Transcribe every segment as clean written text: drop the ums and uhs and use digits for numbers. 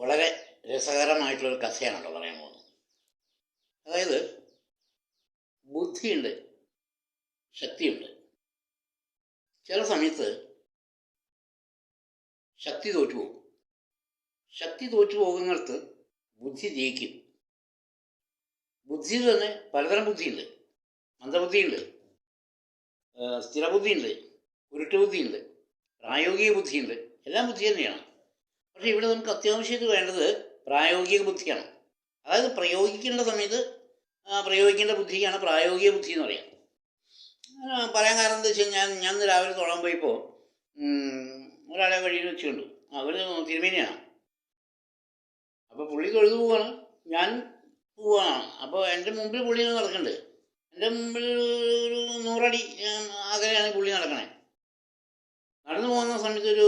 വളരെ രസകരമായിട്ടുള്ളൊരു കഥയാണല്ലോ പറയാൻ പോകുന്നത്. അതായത് ബുദ്ധിയുണ്ട്, ശക്തിയുണ്ട്. ചില സമയത്ത് ശക്തി തോറ്റുപോകും. ശക്തി തോറ്റു പോകുന്നിടത്ത് ബുദ്ധി ജയിക്കും. ബുദ്ധിയിൽ തന്നെ പലതരം ബുദ്ധിയുണ്ട്. മന്ദബുദ്ധിയുണ്ട്, സ്ഥിരബുദ്ധിയുണ്ട്, ഉരുട്ടുബുദ്ധിയുണ്ട്, പ്രായോഗിക ബുദ്ധിയുണ്ട്. എല്ലാം ബുദ്ധി തന്നെയാണ്. പക്ഷേ ഇവിടെ നമുക്ക് അത്യാവശ്യമായിട്ട് വേണ്ടത് പ്രായോഗിക ബുദ്ധിയാണ്. അതായത് പ്രയോഗിക്കേണ്ട സമയത്ത് പ്രയോഗിക്കേണ്ട ബുദ്ധിയാണ് പ്രായോഗിക ബുദ്ധി എന്ന് പറയാം. പറയാൻ കാരണം എന്താ വെച്ച് കഴിഞ്ഞാൽ, ഞാൻ രാവിലെ തൊഴാൻ പോയപ്പോൾ ഒരാളെ വഴിയിൽ വെച്ച് കണ്ടു. അവർ തിരുമേനിയാണ്. അപ്പോൾ പുള്ളി തൊഴുതു പോവാണ്, ഞാൻ പോവാണ്. അപ്പോൾ എൻ്റെ മുമ്പിൽ പുള്ളി നടക്കുന്നുണ്ട്. എൻ്റെ മുമ്പിൽ ഒരു 100 അടി അകലെയാണ് പുള്ളി നടക്കണേ. നടന്നു പോകുന്ന സമയത്ത് ഒരു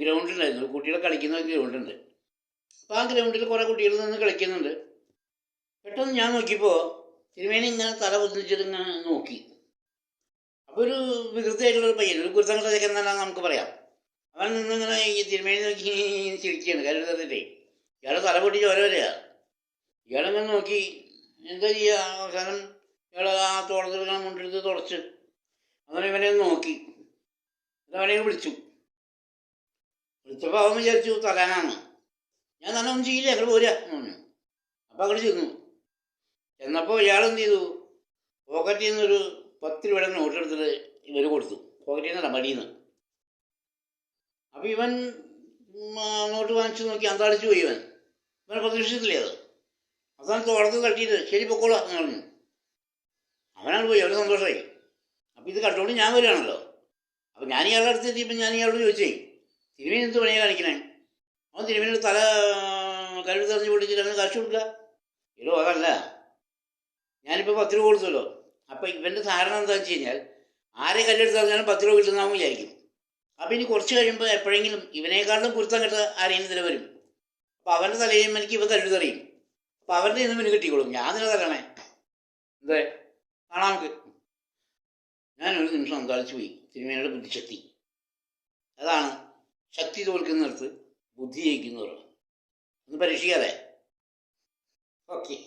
ഗ്രൗണ്ട് ഉണ്ടായിരുന്നു, കുട്ടികളെ കളിക്കുന്ന ഗ്രൗണ്ടുണ്ട്. അപ്പോൾ ആ ഗ്രൗണ്ടിൽ കുറേ കുട്ടികൾ നിന്ന് കളിക്കുന്നുണ്ട്. പെട്ടെന്ന് ഞാൻ നോക്കിയപ്പോൾ തിരുമേനി ഇങ്ങനെ തല പൊതിച്ചിട്ട് ഇങ്ങനെ നോക്കി. അപ്പോൾ ഒരു വികൃതിയായിട്ടുള്ളൊരു പയ്യൻ, ഒരു കുരുത്തം കെട്ടതൊക്കെ എന്നാണ് നമുക്ക് പറയാം. അവൻ നിന്നിങ്ങനെ ഈ തിരുമേനി നോക്കി ചിരിക്കുകയാണ്, കരുതി തന്നിട്ടേ. ഇയാൾ തല പൊട്ടി ചോര വരിക. ഇയാളെങ്ങനെ നോക്കി എന്താ ചെയ്യുക? അവസാനം ഇയാൾ ആ തോളത്തിലിങ്ങനെ മുണ്ടെടുത്ത് തുടച്ച് അങ്ങനെ ഇവനെ നോക്കി. അവനെ വിളിച്ചു. വിളിച്ചപ്പോൾ അവൻ വിചാരിച്ചു തലാനാണ്. ഞാൻ തന്നെ ഒന്നും ചെയ്യില്ല, അങ്ങോട്ട് പോരുക എന്ന് പറഞ്ഞു. അപ്പോൾ അങ്ങോട്ട് ചെന്നു. എന്നപ്പോൾ ഇയാൾ എന്ത് ചെയ്തു? പോക്കറ്റിൽ നിന്നൊരു 10 രൂപയുടെ നോട്ട് എടുത്തിട്ട് ഇവർ കൊടുത്തു. പോക്കറ്റിൽ നിന്നല്ല, മടിയിൽ നിന്ന്. അപ്പോൾ ഇവൻ നോട്ട് വാങ്ങിച്ചു നോക്കി, അന്താളിച്ചു പോയി. ഇവനെ പ്രതീക്ഷിച്ചില്ലേ അത്. അവസാനം തോളത്ത് തട്ടിയിട്ട് ശരി പൊക്കോളാം എന്ന് പറഞ്ഞു. അവനാണ് പോയി. അവന് സന്തോഷമായി. അപ്പോൾ ഇത് കണ്ടുകൊണ്ട് ഞാൻ വരികയാണല്ലോ. അപ്പോൾ ഞാൻ ഇയാളുടെ അടുത്ത് എത്തിയപ്പോൾ ഞാൻ ഇയാളോട് ചോദിച്ചേ, തിരുമേനി എന്ത് പണിയാണ് കാണിക്കണേ? അവൻ തിരുമേനിയുടെ തല കരുതി തെറിഞ്ഞ് പൊട്ടിച്ചിട്ട് അവന് കാശ് കൊടുക്കുക. ഇല്ലോ അതല്ല, ഞാനിപ്പോൾ 10 രൂപ കൊടുത്തല്ലോ. അപ്പോൾ ഇവൻ്റെ ധാരണ എന്താണെന്ന് വെച്ച് കഴിഞ്ഞാൽ, ആരെ കല്ലെടുത്ത് അറിഞ്ഞാലും 10 രൂപ കിട്ടുന്നതാവും വിചാരിക്കും. അപ്പോൾ ഇനി കുറച്ച് കഴിയുമ്പോൾ എപ്പോഴെങ്കിലും ഇവനേക്കാളും കുരുത്തം കെട്ട ആരെയും ഇതിൽ വരും. അപ്പോൾ അവൻ്റെ തലയും എനിക്ക് ഇവൻ കല്ലെടുത്ത് അറിയും. അപ്പോൾ അവരുടെ ഇന്ന് പിന്നെ കിട്ടിക്കോളും. ഞാൻ നിന്നെ തരണേ എന്തേ കാണാം നമുക്ക്. ഞാനൊരു നിമിഷം അന്താളിച്ചു പോയി. തിരുമേനിയുടെ ബുദ്ധിശക്തി അതാണ്. ശക്തി തോൽക്കുന്നിടത്ത് ബുദ്ധി ജയിക്കുന്നവരാണ്. ഒന്ന് പരീക്ഷിക്കാതെ. ഓക്കെ.